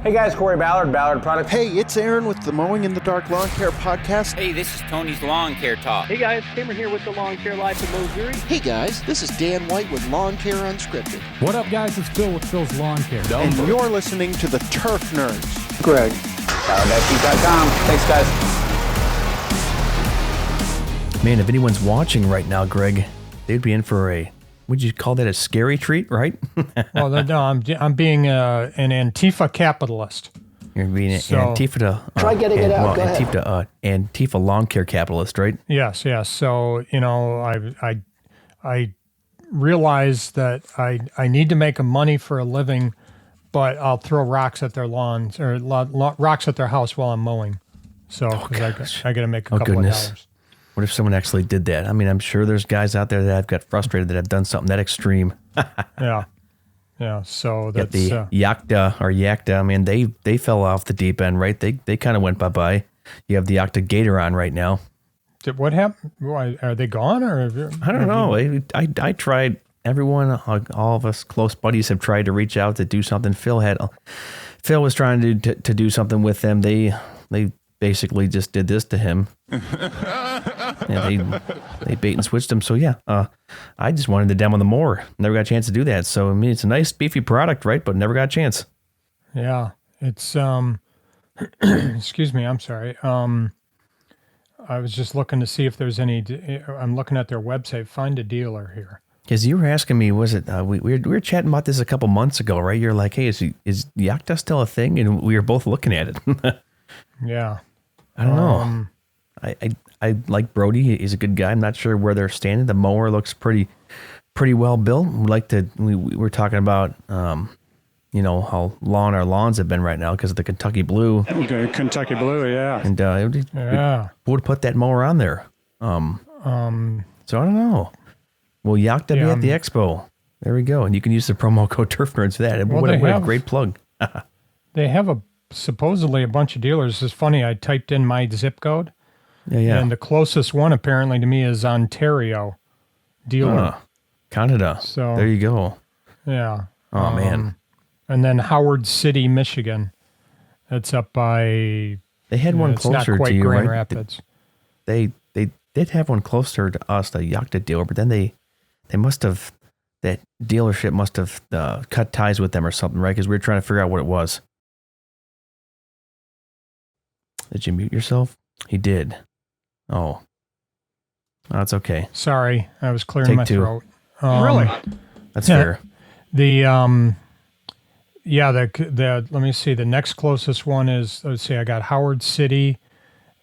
Hey guys, Corey Ballard, Ballard Products. Hey, it's Aaron with the Mowing in the Dark Lawn Care Podcast. Hey, this is Tony's Lawn Care Talk. Hey guys, Cameron here with the Lawn Care Life in Missouri. Hey guys, this is Dan White with Lawn Care Unscripted. What up guys, it's Phil with Phil's Lawn Care. And you're listening to the Turf Nerds. Greg. BallardFP.com. Thanks guys. Man, if anyone's watching right now, Greg, they'd be in for a, would you call that a scary treat, right? Well, no, I'm being an Antifa capitalist. You're being an Antifa. Try getting it out. Go Antifa, Antifa lawn care capitalist, right? Yes. So I realize that I need to make money for a living, but I'll throw rocks at their lawns or rocks at their house while I'm mowing. So I got to make a couple of dollars. What if someone actually did that? I mean, I'm sure there's guys out there that have got frustrated that have done something that extreme. Yeah. So that's the Yakta. I mean, they fell off the deep end, right? They kind of went bye-bye. You have the Yakta Gator on right now. What happened? Why, are they gone or? I don't know. I tried. Everyone, all of us close buddies have tried to reach out to do something. Phil was trying to do something with them. They basically just did this to him. Yeah, they bait and switched him. So yeah, I just wanted to demo the mower. Never got a chance to do that. So I mean, it's a nice beefy product, right? But never got a chance. Yeah, it's excuse me, I'm sorry. I was just looking to see if there's any. I'm looking at their website. Find a dealer here. Because you were asking me, was it? We were chatting about this a couple months ago, right? You're like, hey, is Yakta still a thing? And we were both looking at it. Yeah. I don't know. I like Brody. He's a good guy. I'm not sure where they're standing. The mower looks pretty well built. We were talking about, how long our lawns have been right now because of the Kentucky Blue. Okay, Kentucky Blue, yeah. And who would put that mower on there? So I don't know. Will Yakta be at the expo? There we go. And you can use the promo code Turf Nerds for that. What a great plug. They have supposedly a bunch of dealers. It's funny. I typed in my zip code. Yeah. And the closest one apparently to me is Ontario dealer. Canada. So there you go. Yeah. Oh man. And then Howard City, Michigan. That's up by. They had one closer to you, Grand right? Rapids. They did have one closer to us, the Yakta dealer, but then they must have, that dealership must have cut ties with them or something, right? Because we were trying to figure out what it was. Did you mute yourself? He did. Oh, that's okay. Sorry, I was clearing my throat. Really? That's fair. The let me see. The next closest one is, let's see, I got Howard City,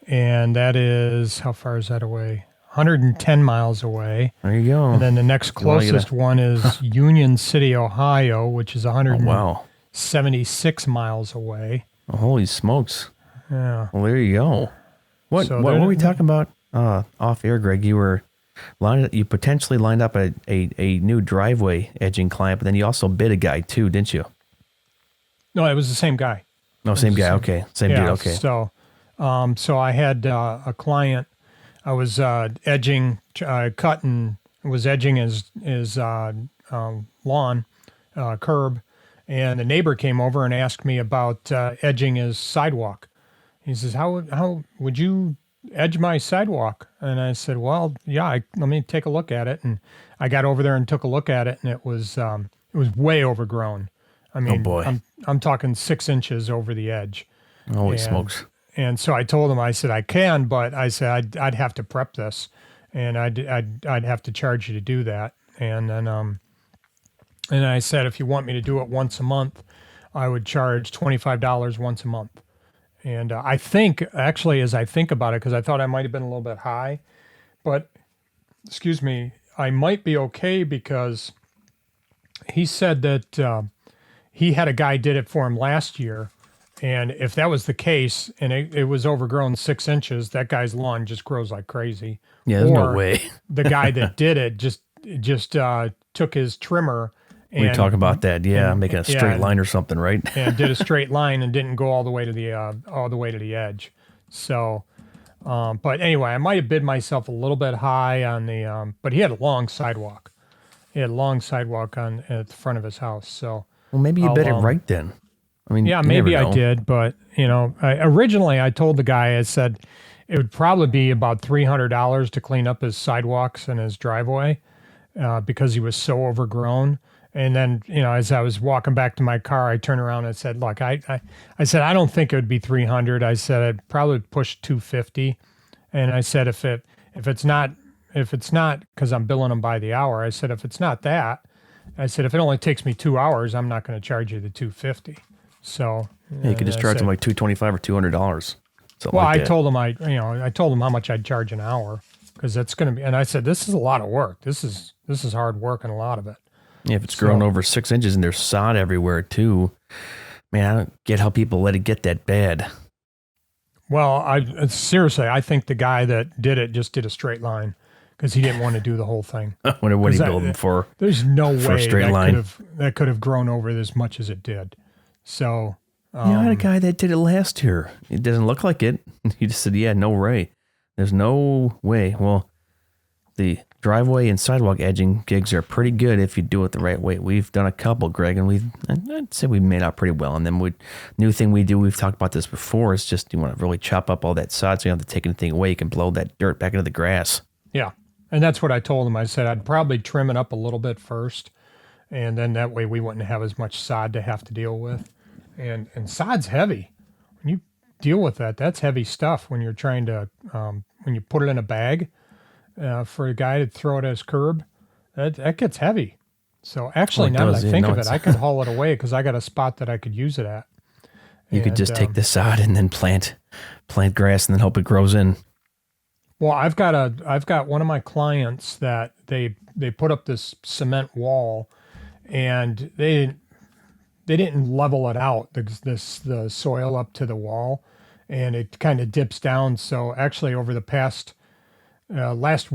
and that is, how far is that away? 110 miles away. There you go. And then the next closest one is Union City, Ohio, which is 176 miles away. Oh, holy smokes. Yeah. Well, there you go. What were we talking about off air, Greg? You potentially lined up a new driveway edging client, but then you also bid a guy too, didn't you? No, it was the same guy. No, same guy. Okay. Same dude. Okay. So I had a client. I was edging, cutting, was edging his lawn, curb, and the neighbor came over and asked me about edging his sidewalk. He says, how would you edge my sidewalk? And I said, well, yeah, let me take a look at it. And I got over there and took a look at it, and it was way overgrown. I mean, oh boy. I'm talking 6 inches over the edge. Holy smokes. And so I told him, I said, I can, but I said, I'd have to prep this, and I'd have to charge you to do that. And then, and I said, if you want me to do it once a month, I would charge $25 once a month. And I think, actually, as I think about it, because I thought I might have been a little bit high, but, excuse me, I might be okay because he said that he had a guy did it for him last year. And if that was the case and it was overgrown 6 inches, that guy's lawn just grows like crazy. Yeah, there's no way. The guy that did it just took his trimmer. We talk about that, making a straight line or something, right? And did a straight line and didn't go all the way to the edge. So, but anyway, I might have bid myself a little bit high on the. But he had a long sidewalk. He had a long sidewalk at the front of his house. So, well, maybe you bid it right then. I mean, Yeah, you maybe never I know. did, but originally I told the guy, I said it would probably be about $300 to clean up his sidewalks and his driveway because he was so overgrown. And then, as I was walking back to my car, I turned around and said, "Look, I said I don't think it would be 300. I said I'd probably push 250." And I said if it's not because I'm billing them by the hour, I said if it's not that, I said if it only takes me 2 hours, I'm not going to charge you the 250. So Yeah, you could just I charge said, them like $225 or $200. Something well, like I that. told him I told him how much I'd charge an hour because that's going to be, and I said this is a lot of work. This is hard work and a lot of it. Yeah, if it's grown over 6 inches and there's sod everywhere too, man, I don't get how people let it get that bad. Well, seriously, I think the guy that did it just did a straight line because he didn't want to do the whole thing. I wonder what he 'Cause built them for. There's no for a way straight that line. could have grown over as much as it did. So I had a guy that did it last year. It doesn't look like it. He just said, yeah, no way. There's no way. Well, the driveway and sidewalk edging gigs are pretty good if you do it the right way. We've done a couple, Greg, and I'd say we made out pretty well. And then new thing we do, we've talked about this before, is just you want to really chop up all that sod so you don't have to take anything away. You can blow that dirt back into the grass. yeah, and that's what I told him. I said I'd probably trim it up a little bit first, and then that way we wouldn't have as much sod to have to deal with. And sod's heavy. When you deal with that, that's heavy stuff. When you're trying to when you put it in a bag. For a guy to throw it as curb, that gets heavy. So actually, now that I think of it, I could haul it away because I got a spot that I could use it at. You could just take the sod and then plant grass and then hope it grows in. Well, I've got one of my clients that they put up this cement wall, and they didn't level it out, the soil up to the wall, and it kind of dips down. So actually, over the past last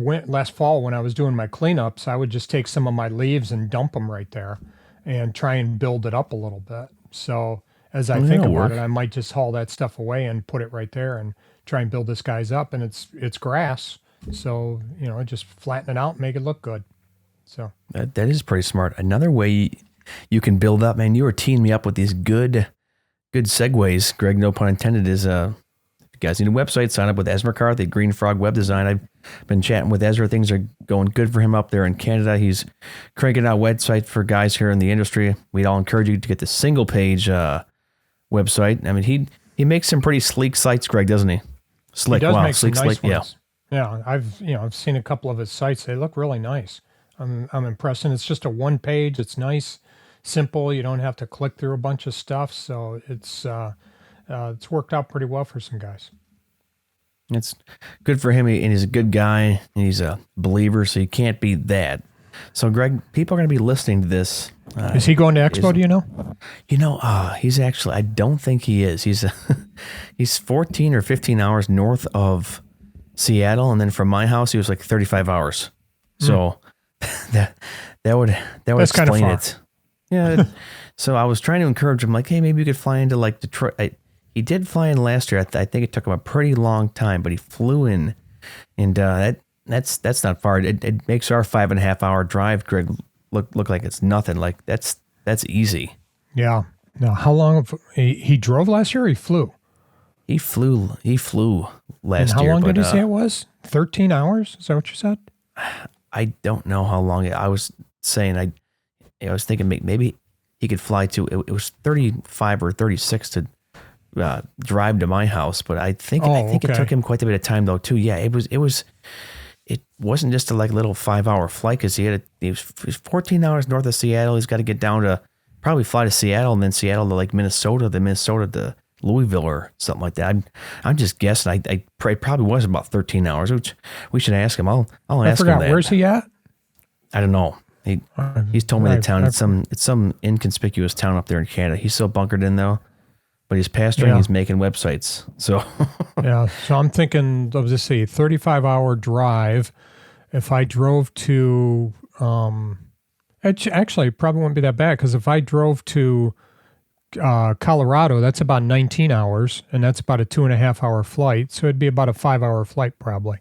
fall when I was doing my cleanups, I would just take some of my leaves and dump them right there and try and build it up a little bit. So as I think about it, I might just haul that stuff away and put it right there and try and build this guy's up. And it's grass. So, just flatten it out and make it look good. So that is pretty smart. Another way you can build up, man, you were teeing me up with these good segues, Greg, no pun intended, is if you guys need a website, sign up with Ezra McCarthy, Green Frog Web Design. I've been chatting with Ezra. Things are going good for him up there in Canada. He's cranking out website for guys here in the industry. We'd all encourage you to get the single page website. I mean, he makes some pretty sleek sites, Greg, doesn't he? Slick, he does wow, make sleek, some nice slick, ones. Yeah, I've seen a couple of his sites. They look really nice. I'm impressed, and it's just a one page. It's nice, simple. You don't have to click through a bunch of stuff, so it's worked out pretty well for some guys. It's good for him, and he's a good guy, and he's a believer, so you can't beat that. So, Greg, people are going to be listening to this. Is he going to Expo, do you know? He's actually, I don't think he is. He's 14 or 15 hours north of Seattle, and then from my house, he was like 35 hours. So that would That's kind of explain far. it. Yeah. So I was trying to encourage him, like, hey, maybe you could fly into like Detroit. He did fly in last year. I think it took him a pretty long time, but he flew in, and that's not far. It makes our 5.5 hour drive, Greg, look like it's nothing. Like that's easy. Yeah. Now, how long he drove last year? Or he flew. He flew last And how year. long did he but, say it was? 13 hours? Is that what you said? I don't know how long. I was saying I was thinking maybe he could fly to. It was 35 or 36 to drive to my house, but I think it took him quite a bit of time though too. Yeah, it wasn't just a like little 5 hour flight because he was 14 hours north of Seattle. He's got to get down to probably fly to Seattle and then Seattle to like Minnesota, then Minnesota to Louisville or something like that. I'm just guessing. It probably was about 13 hours, which we should ask him. I'll ask him that. Where's he at? I don't know. He's told me the town. It's some inconspicuous town up there in Canada. He's so bunkered in though. But he's pastoring, he's making websites. So yeah, so I'm thinking of this 35-hour drive. If I drove to, actually, it probably wouldn't be that bad because if I drove to Colorado, that's about 19 hours, and that's about a 2.5 hour flight. So it'd be about a 5 hour flight probably.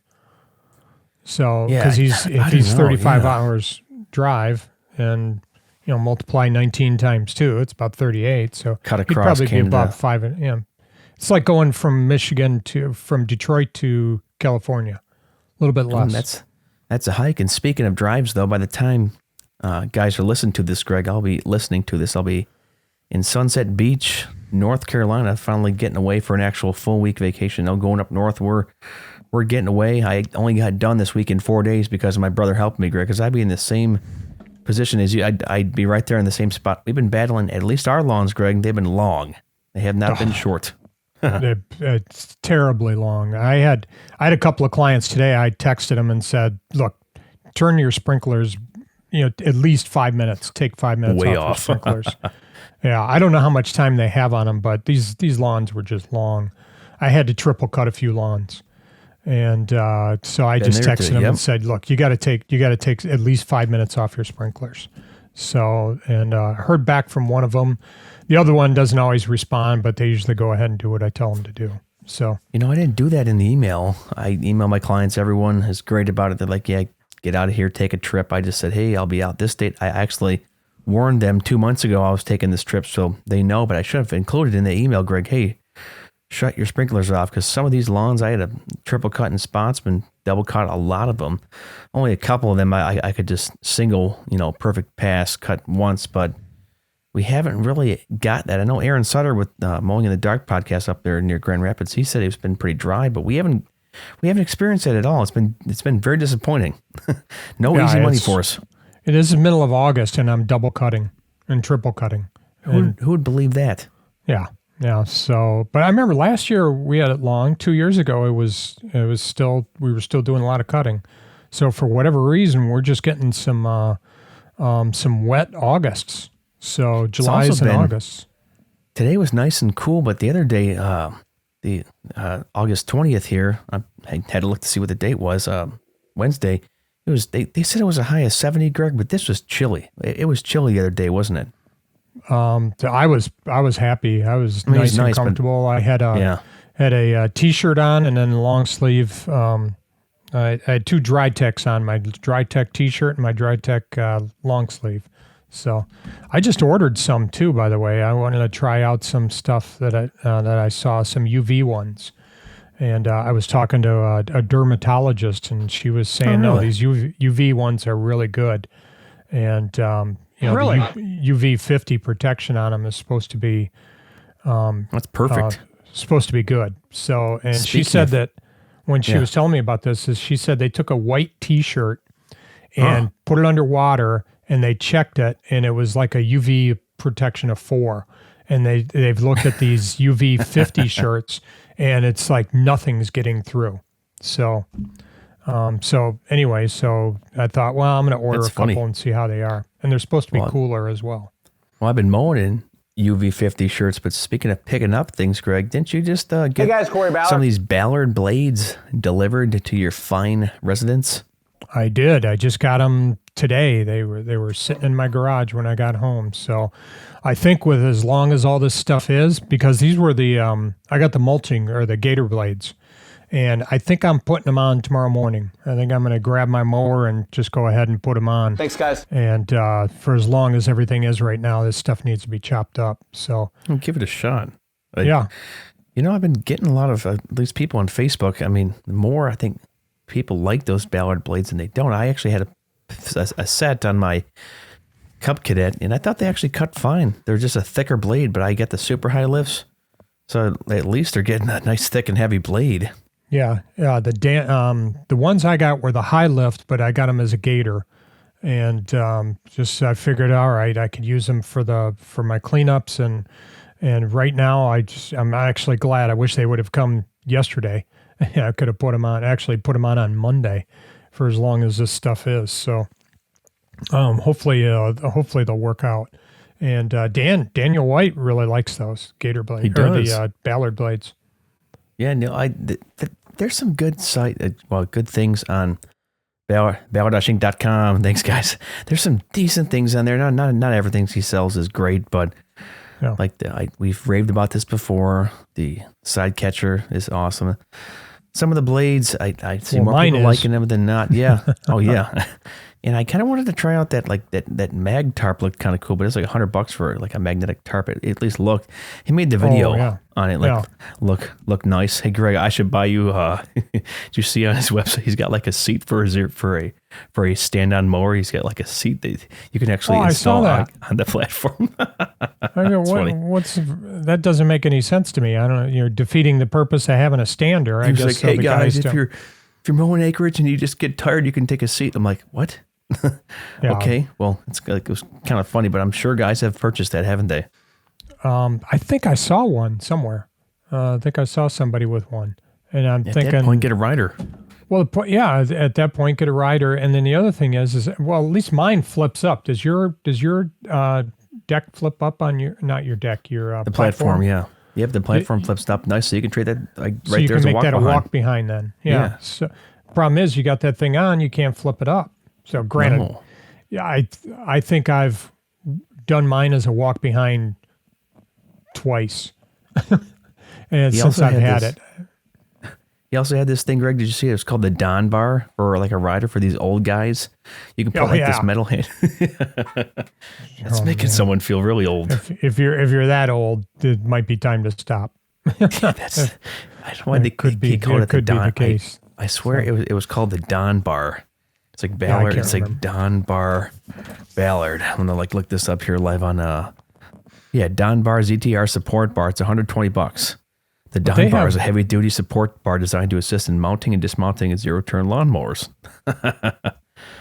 So because he's 35 hours drive, and multiply 19 times 2, it's about 38. So Cut he'd across probably be Canada. about 5. It's like going from from Detroit to California, a little bit less. That's a hike. And speaking of drives, though, by the time guys are listening to this, Greg, I'll be listening to this. I'll be in Sunset Beach, North Carolina, finally getting away for an actual full week vacation. Now going up north, we're getting away. I only got done this week in 4 days because my brother helped me, Greg, because I'd be in the same position as you. I'd be right there in the same spot. We've been battling at least our lawns, Greg. They've been long. They have not been short. It's terribly long. I had a couple of clients today. I texted them and said, "Look, turn your sprinklers, at least 5 minutes. Take 5 minutes Way off off. your sprinklers." Yeah, I don't know how much time they have on them, but these lawns were just long. I had to triple cut a few lawns, and so I just texted them and said, "Look, you got to take at least 5 minutes off your sprinklers." So, and heard back from one of them. The other one doesn't always respond, but they usually go ahead and do what I tell them to do. So, I didn't do that in the email. I email my clients. Everyone is great about it. They're like, yeah, get out of here, take a trip. I just said, hey, I'll be out this date. I actually warned them 2 months ago I was taking this trip, so they know, but I should have included in the email, Greg, hey, shut your sprinklers off, because some of these lawns, I had a triple cut in spots, and double cut a lot of them. Only a couple of them I could just single, perfect pass, cut once, but we haven't really got that. I know Aaron Sutter with Mowing in the Dark podcast up there near Grand Rapids, he said it's been pretty dry, but we haven't experienced it at all. It's been very disappointing. No easy money for us. It is the middle of August, and I'm double cutting and triple cutting. Who would believe that? Yeah. Yeah. So, but I remember last year we had it long. 2 years ago, we were still doing a lot of cutting. So for whatever reason, we're just getting some wet Augusts. So July's and August. Today was nice and cool, but the other day, the August 20th here, I had to look to see what the date was. Wednesday, it was. They said it was a high of 70, Greg, but this was chilly. It was chilly the other day, wasn't it? I was happy. I was nice and comfortable. I had a t-shirt on and then a long sleeve. I had two Dry Techs on, my Dry Tech t-shirt and my Dry Tech long sleeve. So I just ordered some too, by the way. I wanted to try out some stuff that I saw, some UV ones. And I was talking to a dermatologist, and she was saying, no, these UV ones are really good. And, really? The UV 50 protection on them is supposed to be... that's perfect. Supposed to be good. So, and she said that when she was telling me about this, she said they took a white T-shirt and put it under water, and they checked it, and it was like a UV protection of 4. And they've looked at these UV 50 shirts, and it's like nothing's getting through. So, anyway, so I thought, well, I'm going to order a couple and see how they are. And they're supposed to be cooler as well. Well, I've been mowing in UV 50 shirts, but speaking of picking up things, Greg, didn't you just get hey guys, Corey Ballard. Some of these Ballard blades delivered to your fine residence? I did. I just got them today. They were sitting in my garage when I got home. So I think with as long as all this stuff is, because these were I got the mulching or the gator blades, and I think I'm putting them on tomorrow morning. I think I'm going to grab my mower and just go ahead and put them on. Thanks, guys. And for as long as everything is right now, this stuff needs to be chopped up. So I'll give it a shot. Yeah. I've been getting a lot of these people on Facebook. I mean, I think people like those Ballard blades than they don't. I actually had a set on my Cub Cadet, and I thought they actually cut fine. They're just a thicker blade, but I get the super high lifts, so at least they're getting a nice thick and heavy blade. Yeah. The ones I got were the high lift, but I got them as a gator, and I figured, all right, I could use them for my cleanups, and right now I'm actually glad. I wish they would have come yesterday. I could have put them on Monday for as long as this stuff is. So hopefully they'll work out. And Daniel White really likes those gator blades. He does. The Ballard blades. Yeah, no, there's some good good things on ballardinc.com. Thanks, guys. There's some decent things on there. Not everything he sells is great, but we've raved about this before. The side catcher is awesome. Some of the blades, I see more people liking them than not. Yeah. Oh, yeah. And I kind of wanted to try out that mag tarp looked kind of cool, but it's like $100 for like a magnetic tarp. It at least looked. He made the video on it, like look nice. Hey Greg, I should buy you. Did you see on his website? He's got like a seat for a stand-on mower. He's got like a seat that you can actually install on the platform. I go, that doesn't make any sense to me. I don't know. You're defeating the purpose of having a stander. I guess. Like, hey guys, if you're mowing acreage and you just get tired, you can take a seat. I'm like, what? Okay, well, it was kind of funny, but I'm sure guys have purchased that, haven't they? I think I saw one somewhere. I think I saw somebody with one, and I'm thinking, at that point, get a rider. Well, at that point, get a rider, and then the other thing is well, at least mine flips up. Does your deck flip up on your the platform? Yeah. Yep, the platform flips up nice, so you can trade that right so you there. Can make that a walk behind then. Yeah. So problem is, you got that thing on, you can't flip it up. So granted, I think I've done mine as a walk behind twice, and since I've had it. He also had this thing, Greg. Did you see it? It was called the Don Bar for like a rider for these old guys. You can put this metal hand. That's making someone feel really old. If you're that old, it might be time to stop. I don't know why they called it the Don. I swear it was called the Don Bar. It's like Ballard. It's like Don Bar Ballard. I'm gonna look this up here live on Don Bar ZTR support bar. It's $120. The Don Bar is a heavy-duty support bar designed to assist in mounting and dismounting zero-turn lawnmowers.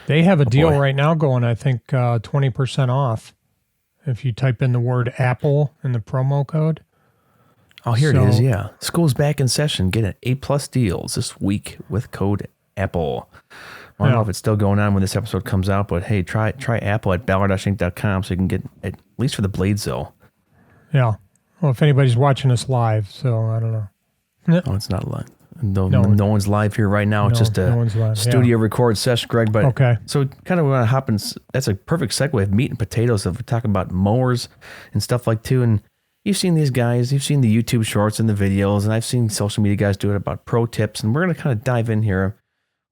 They have a deal right now going, I think 20% off if you type in the word Apple in the promo code. Oh, here it is, yeah. School's back in session. Get an A+ deals this week with code Apple. I don't know if it's still going on when this episode comes out, but hey, try Apple at ballard-inc.com so you can get, at least for the blades, though. Yeah. Well, if anybody's watching us live, so I don't know. Oh, it's not live. No one's live here right now. It's just a studio record session, Greg. But okay. So kind of want to hop in. That's a perfect segue of meat and potatoes. If we're talking about mowers and stuff like too. And you've seen these guys. You've seen the YouTube shorts and the videos, and I've seen social media guys do it about pro tips. And we're going to kind of dive in here.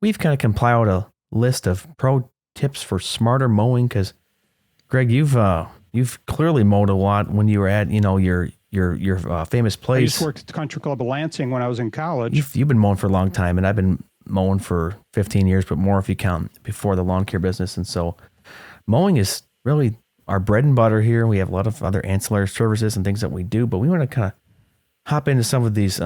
We've kind of compiled a list of pro tips for smarter mowing because, Greg, you've clearly mowed a lot when you were at your famous place. I used to work at the Country Club of Lansing when I was in college. You've been mowing for a long time, and I've been mowing for 15 years, but more if you count before the lawn care business. And so mowing is really our bread and butter here. We have a lot of other ancillary services and things that we do, but we want to kind of hop into some of these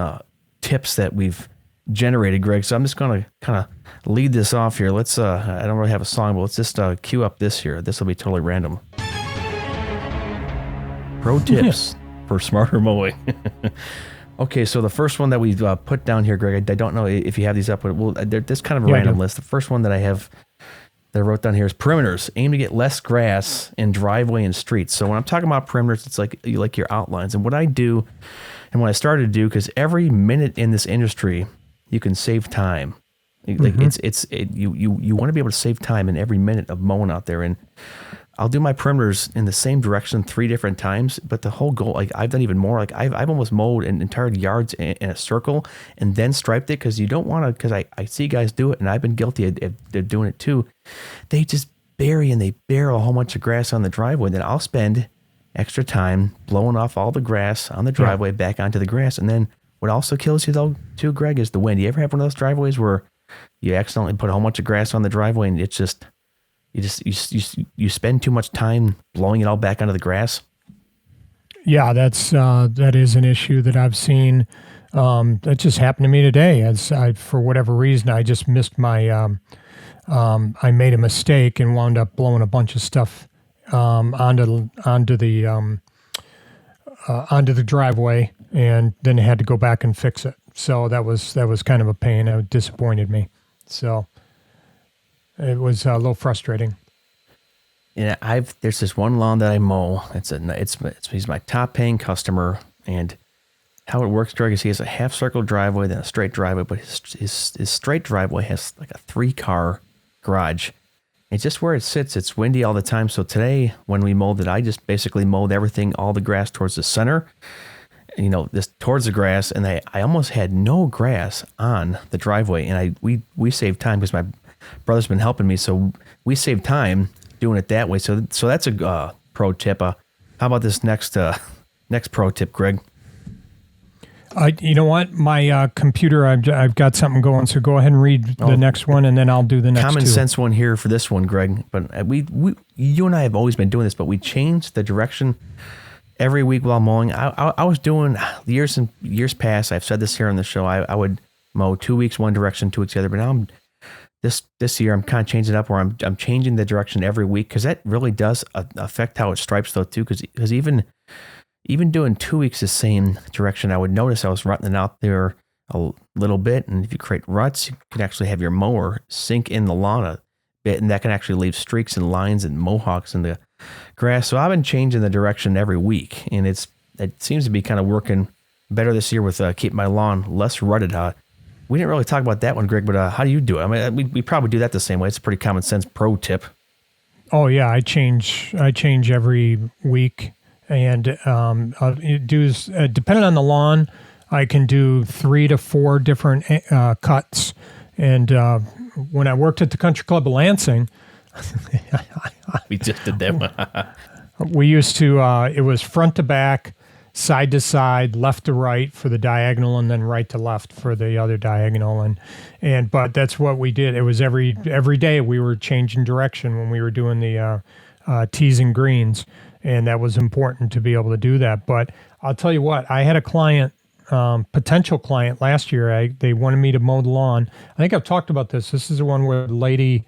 tips that we've generated, Greg. So I'm just going to kind of lead this off here. Let's, I don't really have a song, but let's just cue up this here. This will be totally random. Pro tips for smarter mowing. Okay, so the first one that we put down here, Greg, I don't know if you have these up, but there's kind of a random list. The first one that I wrote down here is perimeters. Aim to get less grass in driveway and streets. So when I'm talking about perimeters, it's like your outlines. And what I do, and what I started to do, because every minute in this industry, you can save time. Like you want to be able to save time in every minute of mowing out there. And I'll do my perimeters in the same direction 3 different times, but the whole goal, like I've done even more. Like I've almost mowed an entire yards in a circle and then striped it because you don't want to. Because I see guys do it, and I've been guilty of doing it too. They just bury and they barrel a whole bunch of grass on the driveway. Then I'll spend extra time blowing off all the grass on the driveway back onto the grass. And then what also kills you though too, Greg, is the wind. You ever have one of those driveways where you accidentally put a whole bunch of grass on the driveway and it's just you spend too much time blowing it all back onto the grass? Yeah, that is an issue that I've seen. That just happened to me today. As for whatever reason, I just missed my. I made a mistake and wound up blowing a bunch of stuff onto the driveway, and then had to go back and fix it. So that was kind of a pain. It disappointed me. So. It was a little frustrating. Yeah, there's this one lawn that I mow. He's my top paying customer, and how it works, Greg, is he has a half circle driveway, then a straight driveway, but his straight driveway has like a 3-car garage. It's just where it sits. It's windy all the time. So today, when we mowed it, I just basically mowed everything, all the grass towards the center, this towards the grass, and I almost had no grass on the driveway, and we saved time because my brother's been helping me, so we save time doing it that way. So that's a pro tip. How about this next pro tip, Greg? You know what? My computer, I've got something going. So go ahead and read the next one, and then I'll do the next Common two. sense one here for this one, Greg. But you and I have always been doing this, but we changed the direction every week while mowing. I was doing years past. I've said this here on the show. I would mow 2 weeks one direction, 2 weeks the other. But now this year I'm kind of changing it up where I'm changing the direction every week, because that really does affect how it stripes though too. Because even doing 2 weeks the same direction, I would notice I was rutting out there a little bit. And if you create ruts, you can actually have your mower sink in the lawn a bit, and that can actually leave streaks and lines and mohawks in the grass. So I've been changing the direction every week, and it seems to be kind of working better this year with keeping my lawn less rutted. We didn't really talk about that one, Greg, but how do you do it? I mean, we probably do that the same way. It's a pretty common sense pro tip. Oh yeah, I change every week. And depending on the lawn, I can do 3 to 4 different cuts. And when I worked at the Country Club of Lansing, we just did that one. we used to, it was front to back, side to side, left to right for the diagonal, and then right to left for the other diagonal. But that's what we did. It was every day we were changing direction when we were doing the tees and greens. And that was important to be able to do that. But I'll tell you what, I had a client, potential client last year. They wanted me to mow the lawn. I think I've talked about this. This is the one where the lady,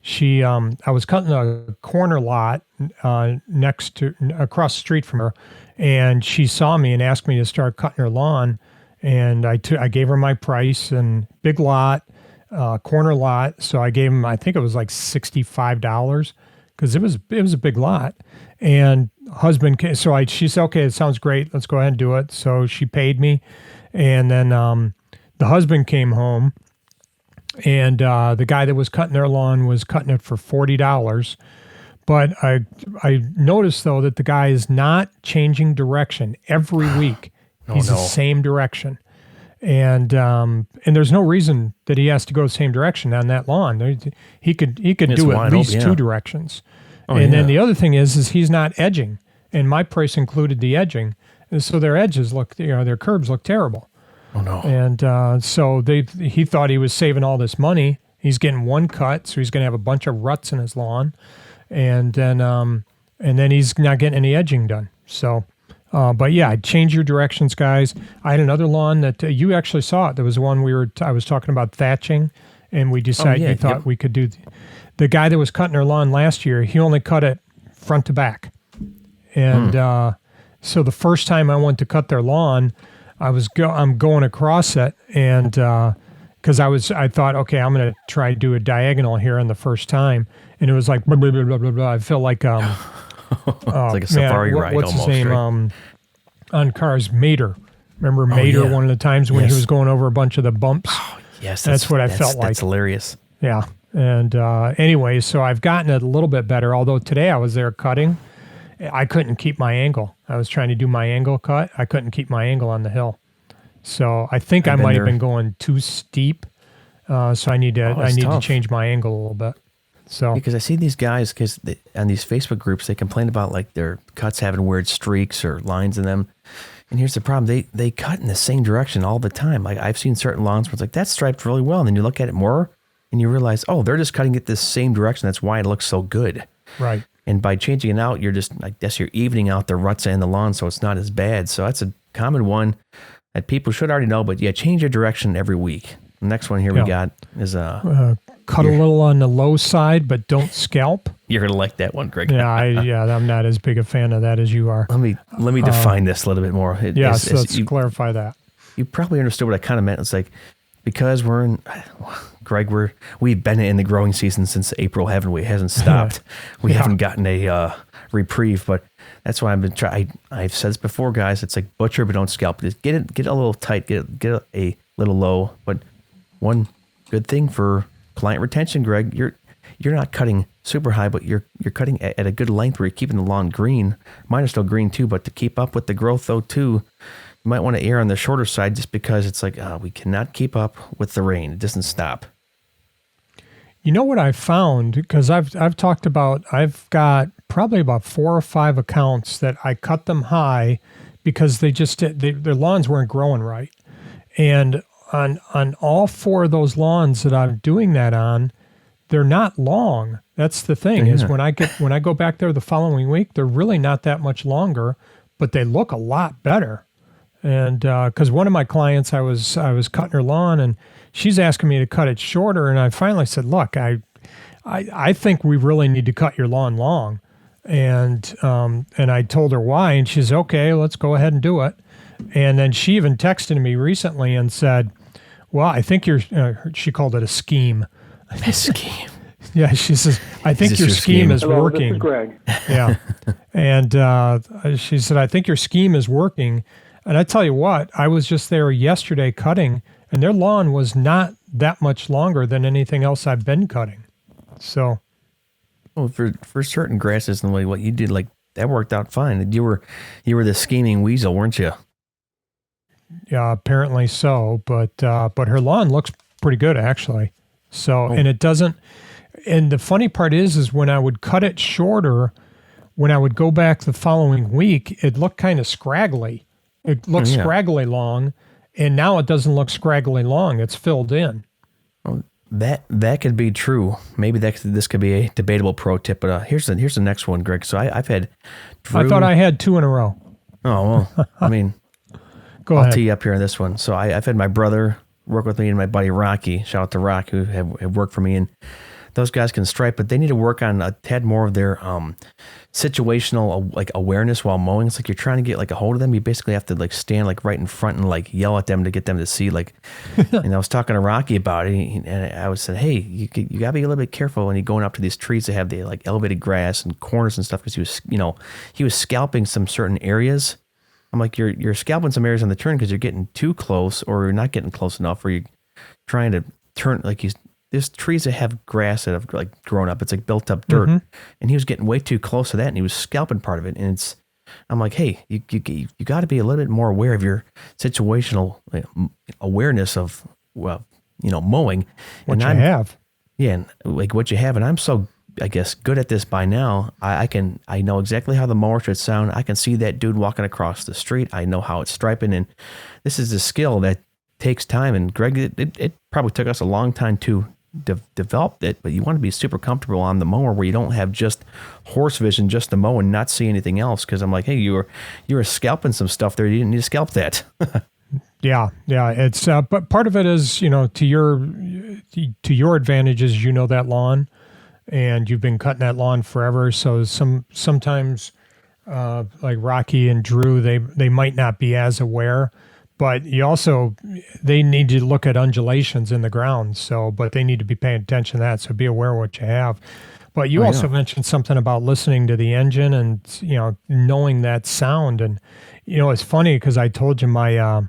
I was cutting a corner lot across the street from her, and she saw me and asked me to start cutting her lawn. And I gave her my price, and big lot, corner lot. So I gave him, I think it was like $65, because it was a big lot. And husband came, so she said, okay, it sounds great. Let's go ahead and do it. So she paid me. And then the husband came home, and the guy that was cutting their lawn was cutting it for $40. But I noticed, though, that the guy is not changing direction every week. He's the same direction. And there's no reason that he has to go the same direction on that lawn. He could do at least 2 directions. Then the other thing is he's not edging, and my price included the edging, and so their edges their curbs look terrible. Oh no! And so he thought he was saving all this money. He's getting one cut, so he's going to have a bunch of ruts in his lawn, and then he's not getting any edging done. So, but yeah, change your directions, guys. I had another lawn that you actually saw it. There was one I was talking about thatching, and we decided we thought we could do. The guy that was cutting her lawn last year, he only cut it front to back. And so the first time I went to cut their lawn, I'm going across it, and because I thought, okay, I'm going to try to do a diagonal here on the first time, and it was like blah, blah, blah, blah, blah, blah. I felt like it's like a safari ride. What's almost, his name? Right? On cars, Mater. Remember Mater? One of the times when he was going over a bunch of the bumps. Yes, that's what I felt like. That's hilarious. Yeah. And anyway, so I've gotten it a little bit better, although today I was there cutting. I couldn't keep my angle. I was trying to do my angle cut. I couldn't keep my angle on the hill. So I think I might have been going too steep. So I need to change my angle a little bit. So because I see these guys, on these Facebook groups, they complain about like their cuts having weird streaks or lines in them. And here's the problem. They cut in the same direction all the time. Like I've seen certain lawns where it's like, that's striped really well. And then you look at it more, and you realize, oh, they're just cutting it the same direction. That's why it looks so good. Right. And by changing it out, I guess you're evening out the ruts in the lawn, so it's not as bad. So that's a common one that people should already know. But yeah, change your direction every week. The next one here we got is cut a little on the low side, but don't scalp. You're gonna like that one, Greg. I'm not as big a fan of that as you are. Let me define this a little bit more. Let's clarify that. You probably understood what I kind of meant. It's like, because we've been in the growing season since April, haven't we? It hasn't stopped. We haven't gotten a reprieve, but that's why I've been trying. I've said this before, guys. It's like butcher, but don't scalp. Just get a little tight, get a little low. But one good thing for client retention, Greg, you're not cutting super high, but you're cutting at a good length where you're keeping the lawn green. Mine are still green too, but to keep up with the growth though too, you might want to err on the shorter side just because it's like we cannot keep up with the rain. It doesn't stop. You know what I found, because I've talked about, I've got probably about 4 or 5 accounts that I cut them high because their lawns weren't growing right. And on all 4 of those lawns that I'm doing that on, they're not long. That's the thing, is when I go back there the following week, they're really not that much longer, but they look a lot better. And because one of my clients, I was cutting her lawn, and she's asking me to cut it shorter, and I finally said, look, I think we really need to cut your lawn long. And I told her why, and she's okay, let's go ahead and do it. And then she even texted me recently and said, well, I think she called it a scheme. A scheme. Yeah, she says, I think your scheme is Hello, working. This is Greg. Yeah. And she said, I think your scheme is working. And I tell you what, I was just there yesterday cutting, and their lawn was not that much longer than anything else I've been cutting. So, well, for certain grasses and what you did, like that worked out fine. You were the scheming weasel, weren't you? yeah, apparently so. But her lawn looks pretty good actually. So, and it doesn't. And the funny part is when I would cut it shorter, when I would go back the following week, it looked kind of scraggly. It looked scraggly long, and now it doesn't look scraggly long. It's filled in. Well, that could be true. Maybe this could be a debatable pro tip. But here's the next one, Greg. So I've had. Drew, I thought I had 2 in a row. Oh well, I mean, I'll tee you up here on this one. So I've had my brother work with me and my buddy Rocky. Shout out to Rock, who have worked for me, and those guys can stripe, but they need to work on a tad more of their situational like awareness while mowing. It's like you're trying to get like a hold of them. You basically have to like stand like right in front and like yell at them to get them to see. Like, and I was talking to Rocky about it, and I was saying, hey, you gotta be a little bit careful when you're going up to these trees that have the like elevated grass and corners and stuff, because he was scalping some certain areas. I'm like, you're scalping some areas on the turn because you're getting too close, or you're not getting close enough, or you're trying to turn like there's trees that have grass that have like grown up. It's like built up dirt, and he was getting way too close to that, and he was scalping part of it. And I'm like, hey, you got to be a little bit more aware of your situational awareness of mowing. What you have. Yeah, and like what you have, and I'm so, I guess, good at this by now. I know exactly how the mower should sound. I can see that dude walking across the street. I know how it's striping, and this is a skill that takes time. And Greg, it probably took us a long time to develop it, but you want to be super comfortable on the mower where you don't have just horse vision, just the mow and not see anything else. Because I'm like, hey, you were scalping some stuff there. You didn't need to scalp that. Yeah. It's but part of it is to your advantages. That lawn, and you've been cutting that lawn forever. So sometimes like Rocky and Drew, they might not be as aware. But they need to look at undulations in the ground. But they need to be paying attention to that. So be aware of what you have. But you also mentioned something about listening to the engine and, knowing that sound. And, it's funny because I told you the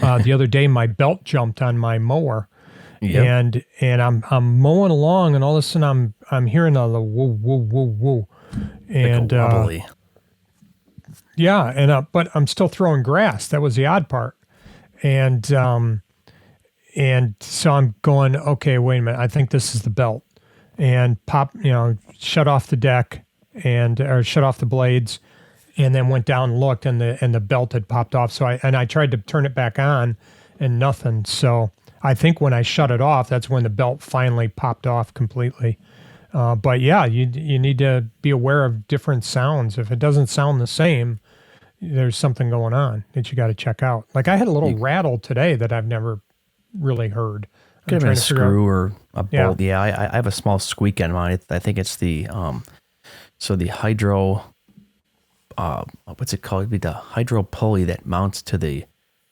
other day, my belt jumped on my mower. Yep. And I'm mowing along, and all of a sudden I'm hearing a woo, woo, woo, woo. And, like a wobbly. Yeah, but I'm still throwing grass. That was the odd part. And so I'm going, okay, wait a minute. I think this is the belt. And shut off the deck or shut off the blades, and then went down and looked, and the belt had popped off. So I tried to turn it back on, and nothing. So I think when I shut it off, that's when the belt finally popped off completely. But yeah, you need to be aware of different sounds. If it doesn't sound the same, there's something going on that you got to check out. Like I had a little rattle today that I've never really heard. Could have been a screw or a bolt. Yeah, I have a small squeak on mine. I think it's the the hydro, what's it called? It'd be the hydro pulley that mounts to the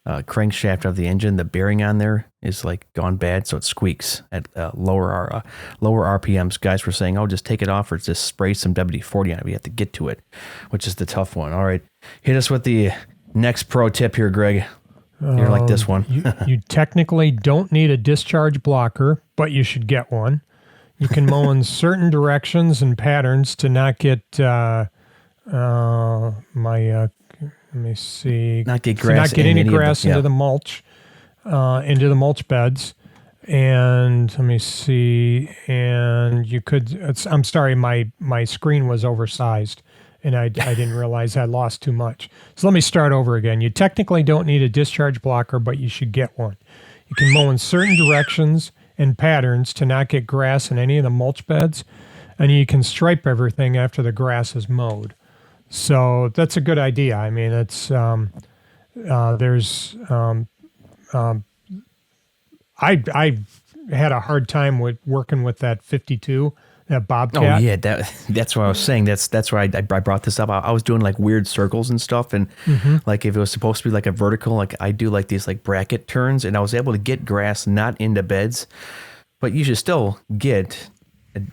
crankshaft of the engine. The bearing on there is like gone bad, so it squeaks at lower RPMs. Guys were saying, oh, just take it off or just spray some WD-40 on it. We have to get to it, which is the tough one. All right, hit us with the next pro tip here, Greg. You're like this one. You technically don't need a discharge blocker, but you should get one. You can mow in certain directions and patterns to not get let me see. Not get grass. Not get any grass into the mulch beds. And let me see. And you could. I'm sorry, my screen was oversized, and I didn't realize I lost too much. So let me start over again. You technically don't need a discharge blocker, but you should get one. You can mow in certain directions and patterns to not get grass in any of the mulch beds, and you can stripe everything after the grass is mowed. So that's a good idea. I mean, it's there's I had a hard time with working with that 52, that Bobcat. Oh yeah, that's what I was saying. That's why I brought this up. I was doing like weird circles and stuff, and like if it was supposed to be like a vertical, like I do like these like bracket turns, and I was able to get grass not into beds, but you should still get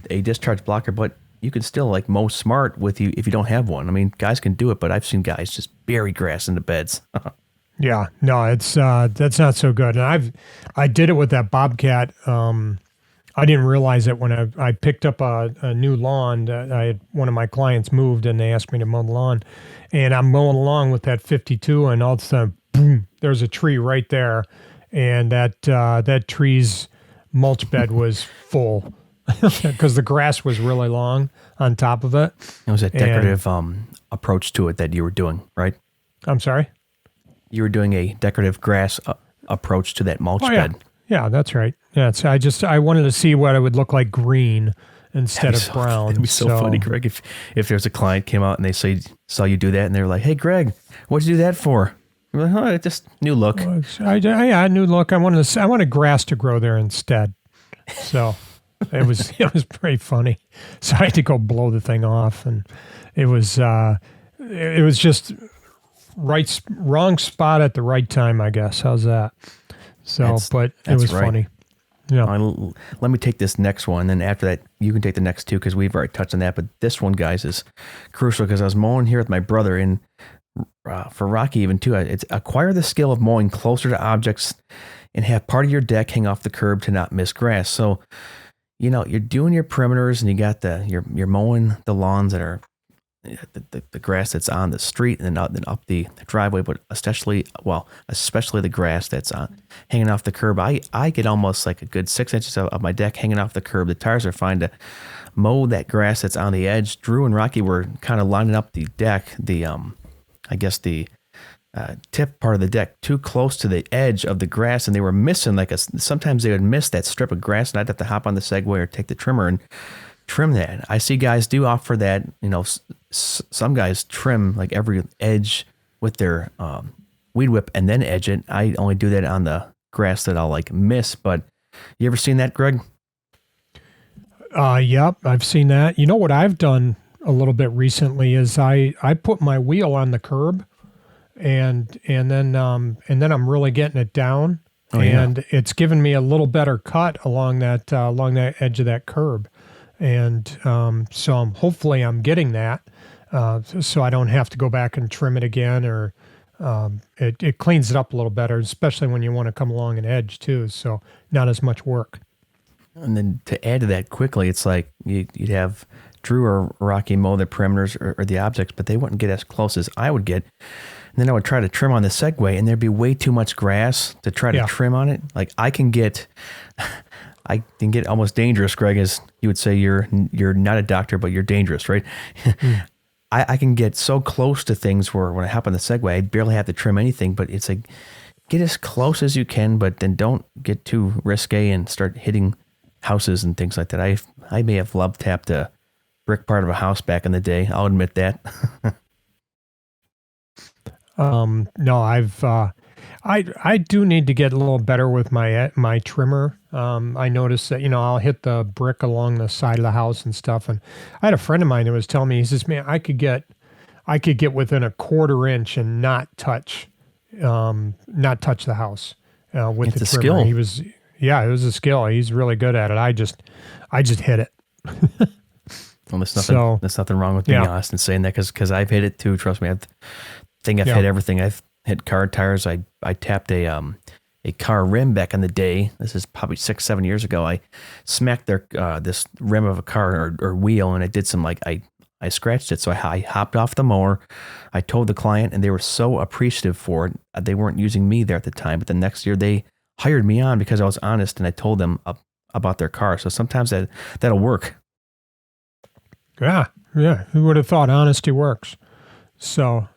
a discharge blocker, but you can still like mow smart with you if you don't have one. I mean, guys can do it, but I've seen guys just bury grass into beds. Yeah, no, it's that's not so good. And I did it with that Bobcat. I didn't realize it when I picked up a new lawn. I had one of my clients moved, and they asked me to mow the lawn, and I'm mowing along with that 52, and all of a sudden, boom! There's a tree right there, and that tree's mulch bed was full because the grass was really long on top of it. It was a decorative approach to it that you were doing, right? I'm sorry. You were doing a decorative grass approach to that mulch bed. Yeah, that's right. Yeah, so I wanted to see what it would look like green instead of brown. It'd be so funny, Greg, if there's a client came out and they saw you do that, and they were like, "Hey, Greg, what'd you do that for?" You're like, "Oh, just new look." Yeah, new look. I wanted grass to grow there instead. So it was pretty funny. So I had to go blow the thing off, and it was just wrong spot at the right time, I guess. How's that? So, but it was right. funny. Yeah. Let me take this next one, and then after that, you can take the next two because we've already touched on that. But this one, guys, is crucial because I was mowing here with my brother, and for Rocky even too, it's acquire the skill of mowing closer to objects and have part of your deck hang off the curb to not miss grass. So, you're doing your perimeters, and you got you're mowing the lawns that are the grass that's on the street and then up the driveway, but especially the grass that's hanging off the curb. I get almost like a good 6 inches of my deck hanging off the curb. The tires are fine to mow that grass that's on the edge. Drew and Rocky were kind of lining up the deck, I guess the tip part of the deck too close to the edge of the grass, and they were missing sometimes they would miss that strip of grass, and I'd have to hop on the Segway or take the trimmer and trim that. I see guys do offer that. Some guys trim like every edge with their weed whip and then edge it. I only do that on the grass that I'll like miss. But you ever seen that, Greg? Yep, I've seen that. You know what I've done a little bit recently is I put my wheel on the curb, and then I'm really getting it down, and it's given me a little better cut along that edge of that curb. And so hopefully I'm getting that, so I don't have to go back and trim it again, or it cleans it up a little better, especially when you want to come along an edge too. So not as much work. And then to add to that quickly, it's like you'd have Drew or Rocky mow the perimeters or the objects, but they wouldn't get as close as I would get. And then I would try to trim on the Segway, and there'd be way too much grass to try to trim on it. Like I can get almost dangerous, Greg, as you would say. You're not a doctor, but you're dangerous, right? I can get so close to things where when I hop on the Segway, I barely have to trim anything. But it's like, get as close as you can, but then don't get too risque and start hitting houses and things like that. I may have love tapped a brick part of a house back in the day. I'll admit that. No, I do need to get a little better with my trimmer. I noticed that, I'll hit the brick along the side of the house and stuff. And I had a friend of mine that was telling me, he says, man, I could get within a 1/4 inch and not touch the house with it's the a trimmer. skill. It was a skill. He's really good at it. I just hit it. Well, there's nothing wrong with being honest and saying that because I've hit it too. Trust me. I've hit everything. I've hit car tires. I tapped a car rim back in the day. This is probably 6-7 years ago. I smacked this rim of a car or wheel, and it did some I scratched it. So I hopped off the mower. I told the client, and they were so appreciative for it. They weren't using me there at the time, but the next year hired me on because I was honest and I told them about their car. So sometimes that'll work. Yeah. Who would have thought honesty works? So,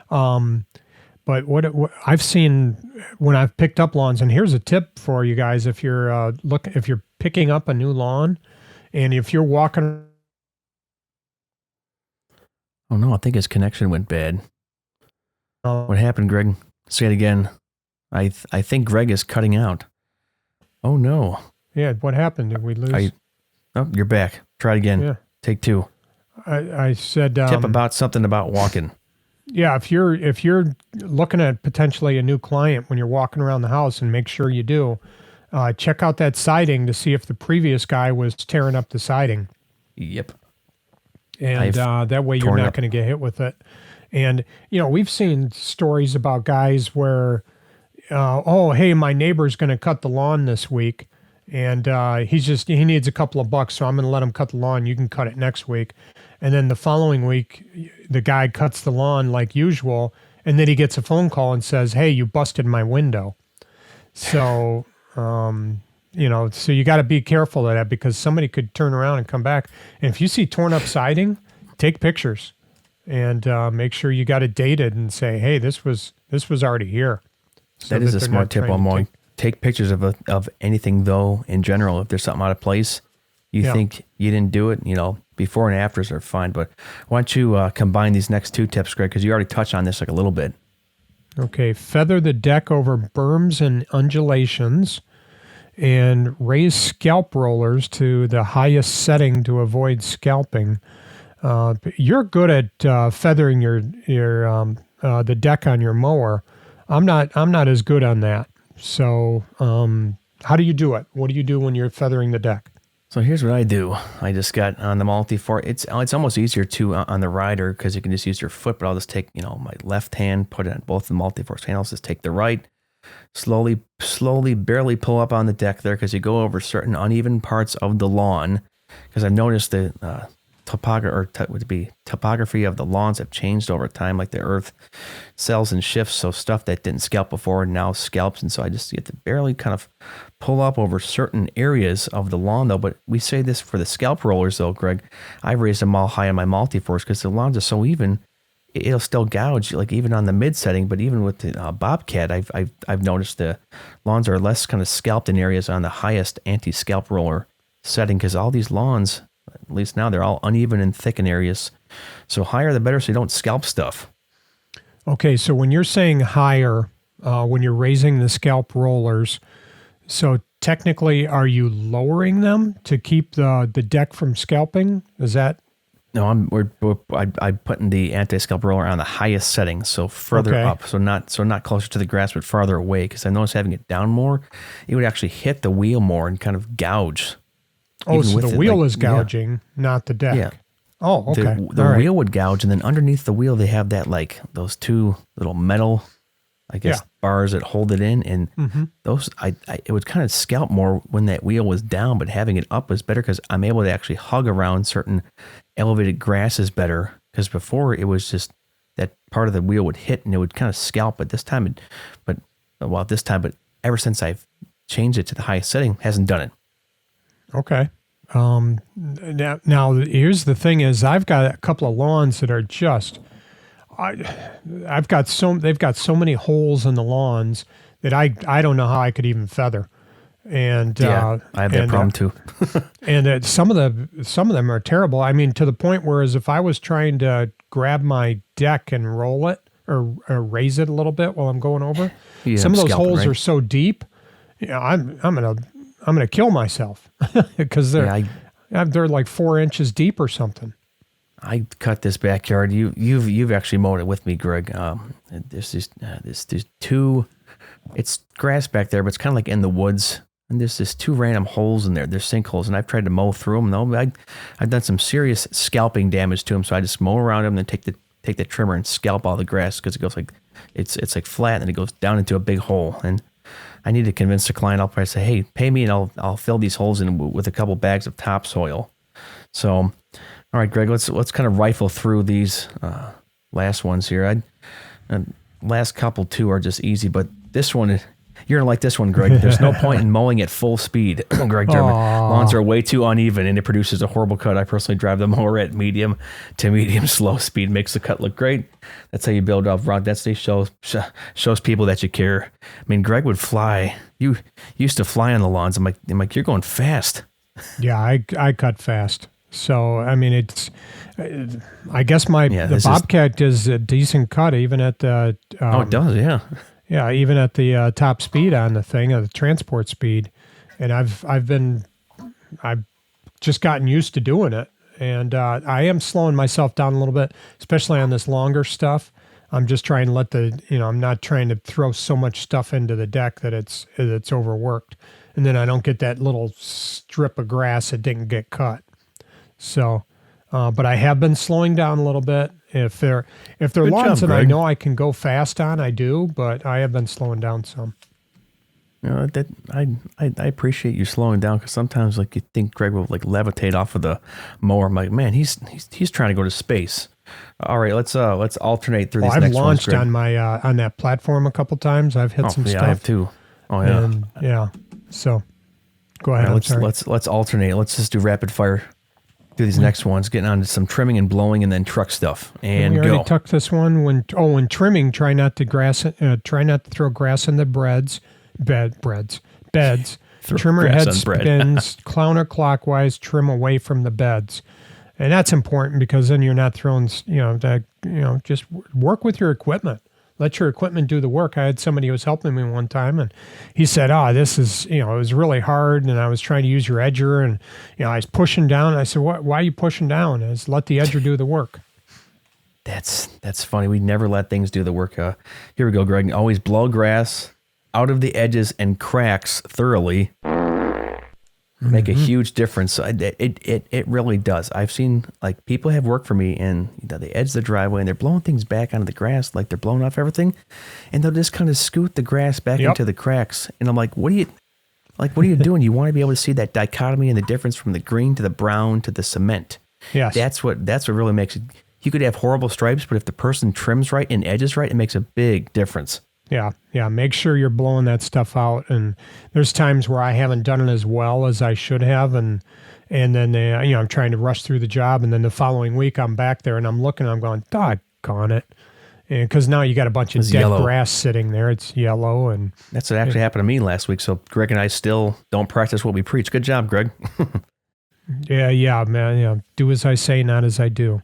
but what I've seen when I've picked up lawns, and here's a tip for you guys: if you're if you're picking up a new lawn, and if you're walking. Oh no, I think his connection went bad. What happened, Greg? Say it again. I think Greg is cutting out. Oh no. Yeah, what happened? Did we lose? Oh, you're back. Try it again. Yeah. Take two. I said tip about something about walking. Yeah, if you're looking at potentially a new client when you're walking around the house, and make sure you do, check out that siding to see if the previous guy was tearing up the siding. Yep. And that way you're not going to get hit with it. And, we've seen stories about guys where, hey, my neighbor's going to cut the lawn this week. And he needs a couple of bucks, so I'm going to let him cut the lawn. You can cut it next week. And then the following week, the guy cuts the lawn like usual. And then he gets a phone call and says, hey, you busted my window. So, so you got to be careful of that, because somebody could turn around and come back. And if you see torn up siding, take pictures and make sure you got it dated and say, hey, this was already here. So that is a smart tip on mowing. Take pictures of anything, though, in general. If there's something out of place, you think you didn't do it, before and afters are fine. But why don't you combine these next two tips, Greg, because you already touched on this like a little bit. Okay, feather the deck over berms and undulations, and raise scalp rollers to the highest setting to avoid scalping. You're good at feathering your the deck on your mower. I'm not as good on that. So, how do you do it? What do you do when you're feathering the deck? So here's what I do. I just got on the multi-force. It's almost easier too on the rider, because you can just use your foot. But I'll just take my left hand, put it on both the multi-force handles. Just take the right, slowly, barely pull up on the deck there, because you go over certain uneven parts of the lawn. Because I've noticed the topography of the lawns have changed over time, like the earth sells and shifts, so stuff that didn't scalp before now scalps, and so I just get to barely kind of pull up over certain areas of the lawn, though. But we say this for the scalp rollers, though, Greg. I raised them all high on my multi-force because the lawns are so even, it'll still gouge, like even on the mid setting. But even with the Bobcat, I've noticed the lawns are less kind of scalped in areas on the highest anti-scalp roller setting, because all these lawns, at least now, they're all uneven and thick in areas. So higher the better, so you don't scalp stuff. Okay, so when you're saying higher, when you're raising the scalp rollers, so technically, are you lowering them to keep the deck from scalping? Is that? No, I'm putting the anti-scalp roller on the highest setting, so further up, so not closer to the grass, but farther away. Because I noticed having it down more, it would actually hit the wheel more and kind of gouge. Oh, so the wheel is gouging, not the deck. Yeah. Oh, okay. The wheel would gouge, and then underneath the wheel, they have that, like, those two little metal, I guess, bars that hold it in. And those, it would kind of scalp more when that wheel was down, but having it up was better because I'm able to actually hug around certain elevated grasses better. Because before, it was just that part of the wheel would hit and it would kind of scalp. But this time, but ever since I've changed it to the highest setting, hasn't done it. Okay. Now here's the thing: is I've got a couple of lawns that are just, they've got so many holes in the lawns that I don't know how I could even feather. And I have that problem too. And some of them are terrible. I mean, to the point where if I was trying to grab my deck and roll it or raise it a little bit while I'm going over, some of those holes are so deep. I'm gonna kill myself because they're like 4 inches deep or something. I cut this backyard. You've actually mowed it with me, Greg. There's two. It's grass back there, but it's kind of like in the woods. And there's just two random holes in there. There's sinkholes, and I've tried to mow through them. No, I've done some serious scalping damage to them. So I just mow around them, and then take the trimmer and scalp all the grass because it goes like it's like flat, and it goes down into a big hole. And I need to convince the client. I'll probably say, hey, pay me, and I'll fill these holes in with a couple bags of topsoil. So, all right, Greg, let's kind of rifle through these last ones here. Last couple too are just easy, but this one You're gonna like this one, Greg. There's no point in mowing at full speed. Greg Dermott. Lawns are way too uneven and it produces a horrible cut. I personally drive the mower at medium to medium slow speed. Makes the cut look great. That's how you build up rock density. Shows people that you care. I mean, Greg would fly. You used to fly on the lawns. I'm like, you're going fast. Yeah, I cut fast. So I mean, it's. I guess the Bobcat does a decent cut even at the. It does, yeah. Yeah, even at the top speed on the thing, the transport speed, and I've just gotten used to doing it, and I am slowing myself down a little bit, especially on this longer stuff. I'm just trying to I'm not trying to throw so much stuff into the deck that it's overworked, and then I don't get that little strip of grass that didn't get cut. So, but I have been slowing down a little bit. If they're lawns that I know I can go fast on, I do, but I have been slowing down some. That I appreciate you slowing down, because sometimes like you think Greg will like levitate off of the mower. I'm like, man, he's trying to go to space. All right, let's alternate through these I've next launched ones, on my on that platform a couple times. I've hit some stuff. I have too. Oh yeah. And, yeah. So go ahead. Let's alternate. Let's just do rapid fire. Do these next ones, getting on to some trimming and blowing, and then truck stuff. And we already go. took this one. When trimming, try not to throw grass in the beds. Trimmer head spins counterclockwise. Trim away from the beds, and that's important because then you're not throwing. Just work with your equipment. Let your equipment do the work. I had somebody who was helping me one time, and he said, this is, it was really hard, and I was trying to use your edger, and, I was pushing down. And I said, why are you pushing down? I said, let the edger do the work. That's funny. We never let things do the work. Here we go, Greg. Always blow grass out of the edges and cracks thoroughly. Make a huge difference. It really does. I've seen like people have worked for me and they edge the driveway and they're blowing things back onto the grass, like they're blowing off everything, and they'll just kind of scoot the grass back into the cracks. And I'm like, what are you doing? You want to be able to see that dichotomy and the difference from the green to the brown to the cement. Yes. That's what really makes it. You could have horrible stripes, but if the person trims right and edges right, it makes a big difference. Yeah. Make sure you're blowing that stuff out. And there's times where I haven't done it as well as I should have, and then I'm trying to rush through the job, and then the following week I'm back there and I'm looking, I'm going, doggone it, because now you got a bunch of dead grass sitting there. It's yellow, and that's what actually happened to me last week. So Greg and I still don't practice what we preach. Good job, Greg. Yeah, man. Yeah, do as I say, not as I do.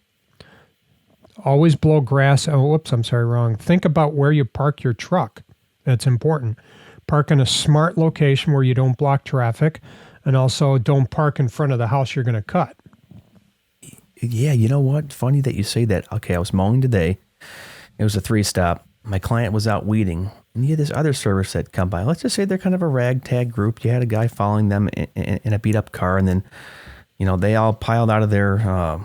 Always blow grass. Oh, whoops, I'm sorry, wrong. Think about where you park your truck. That's important. Park in a smart location where you don't block traffic, and also don't park in front of the house you're going to cut. Yeah, you know what? Funny that you say that. Okay, I was mowing today. It was a 3-stop. My client was out weeding, and you had this other service that come by. Let's just say they're kind of a ragtag group. You had a guy following them in a beat-up car, and then, they all piled out of their, piled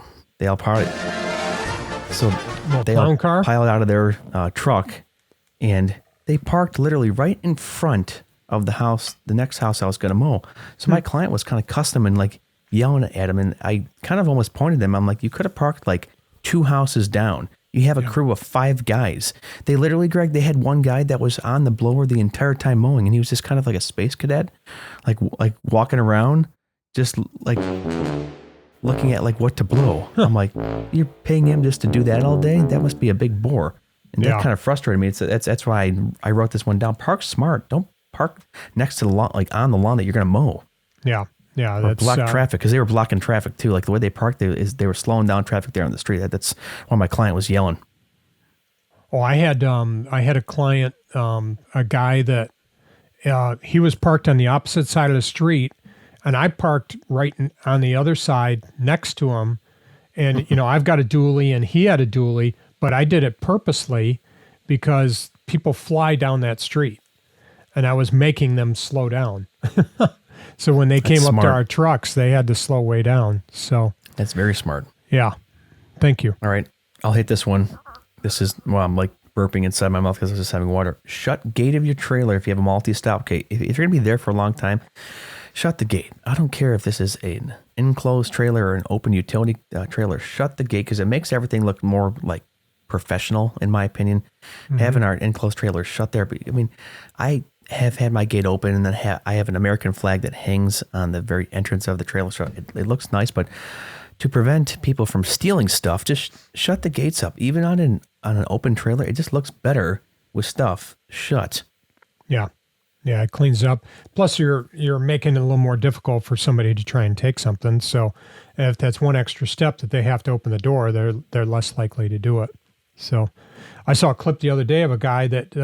out of their truck, and they parked literally right in front of the house, the next house I was going to mow. So my client was kind of cussing and like yelling at him, and I kind of almost pointed them. I'm like, you could have parked like 2 houses down. You have a crew of 5 guys. They literally, Greg, they had one guy that was on the blower the entire time mowing, and he was just kind of like a space cadet, like walking around, just like looking at like what to blow. I'm like, you're paying him just to do that all day? That must be a big bore. And that kind of frustrated me. That's why I wrote this one down. Park smart. Don't park next to the lawn, like on the lawn that you're going to mow. Yeah. Or block traffic, because they were blocking traffic too. Like the way they parked, they were slowing down traffic there on the street. That's why my client was yelling. Oh, I had a client, a guy that he was parked on the opposite side of the street, and I parked right on the other side next to him. And I've got a dually, and he had a dually, but I did it purposely because people fly down that street, and I was making them slow down. So when they came up to our trucks, they had to slow way down. So that's very smart. Yeah. Thank you. All right. I'll hit this one. This is, I'm like burping inside my mouth because I was just having water. Shut gate of your trailer if you have a multi-stop. Okay. If you're going to be there for a long time, shut the gate. I don't care if this is an enclosed trailer or an open utility trailer. Shut the gate, because it makes everything look more like professional, in my opinion. Having our enclosed trailer shut there. But I mean, have had my gate open, and then I have an American flag that hangs on the very entrance of the trailer. So it looks nice, but to prevent people from stealing stuff, just shut the gates up. Even on an open trailer, it just looks better with stuff shut. Yeah. Yeah, it cleans it up. Plus, you're making it a little more difficult for somebody to try and take something. So, if that's one extra step that they have to open the door, they're less likely to do it. So, I saw a clip the other day of a guy that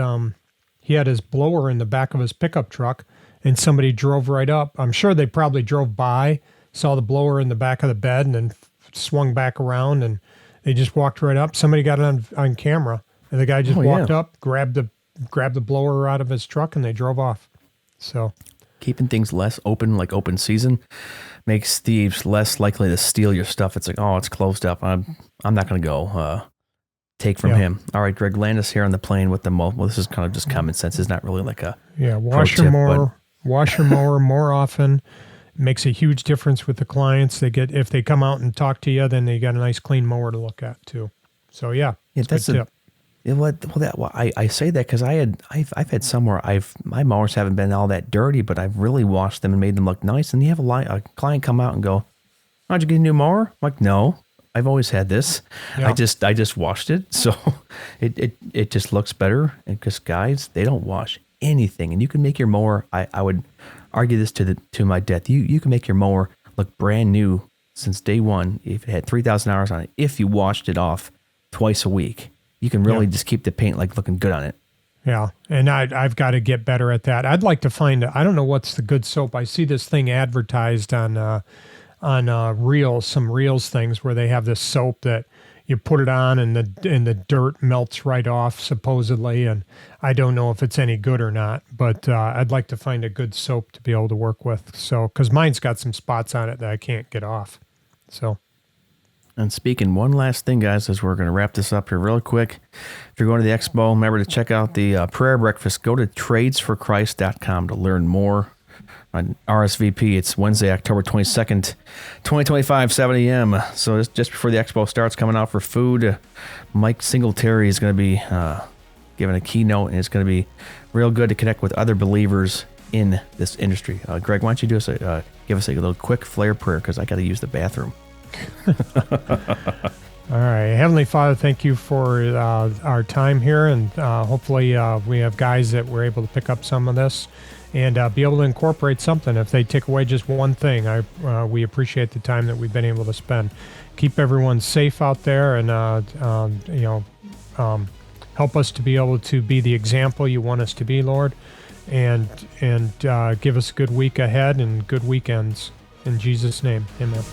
he had his blower in the back of his pickup truck, and somebody drove right up. I'm sure they probably drove by, saw the blower in the back of the bed, and then swung back around, and they just walked right up. Somebody got it on camera, and the guy just walked up, grabbed the blower out of his truck, and they drove off. So keeping things less open, like open season, makes thieves less likely to steal your stuff. It's like, oh, it's closed up. I'm not going to go take from him. All right, Greg, land us here on the plane with the well, this is kind of just common sense. It's not really like a wash your mower more often. Makes a huge difference with the clients. If they come out and talk to you, then they got a nice clean mower to look at too. So that's a tip. I say that because I've had some where my mowers haven't been all that dirty, but I've really washed them and made them look nice. And you have a client come out and go, "How'd you get a new mower?" I'm like, "No, I've always had this. Yeah. I just washed it, so it just looks better." And because guys, they don't wash anything, and you can make your mower. I would argue this to my death. You can make your mower look brand new since day one if it had 3,000 hours on it. If you washed it off twice a week. You can really just keep the paint like looking good on it. Yeah, and I've got to get better at that. I'd like to find I don't know what's the good soap. I see this thing advertised on Reels, some Reels things where they have this soap that you put it on and the dirt melts right off supposedly, and I don't know if it's any good or not. But I'd like to find a good soap to be able to work with. So because mine's got some spots on it that I can't get off. So. And speaking, one last thing, guys, as we're going to wrap this up here real quick. If you're going to the expo, remember to check out the prayer breakfast. Go to tradesforchrist.com to learn more. On RSVP, it's Wednesday, October 22nd, 2025, 7 a.m. So it's just before the expo starts, coming out for food. Mike Singletary is going to be giving a keynote, and it's going to be real good to connect with other believers in this industry. Greg, why don't you give us a little quick flare prayer, because I got to use the bathroom. All right. Heavenly Father, thank you for our time here, and hopefully we have guys that were able to pick up some of this and be able to incorporate something. If they take away just one thing, we appreciate the time that we've been able to spend. Keep everyone safe out there, and help us to be able to be the example you want us to be, Lord, and give us a good week ahead and good weekends. In Jesus' name, amen.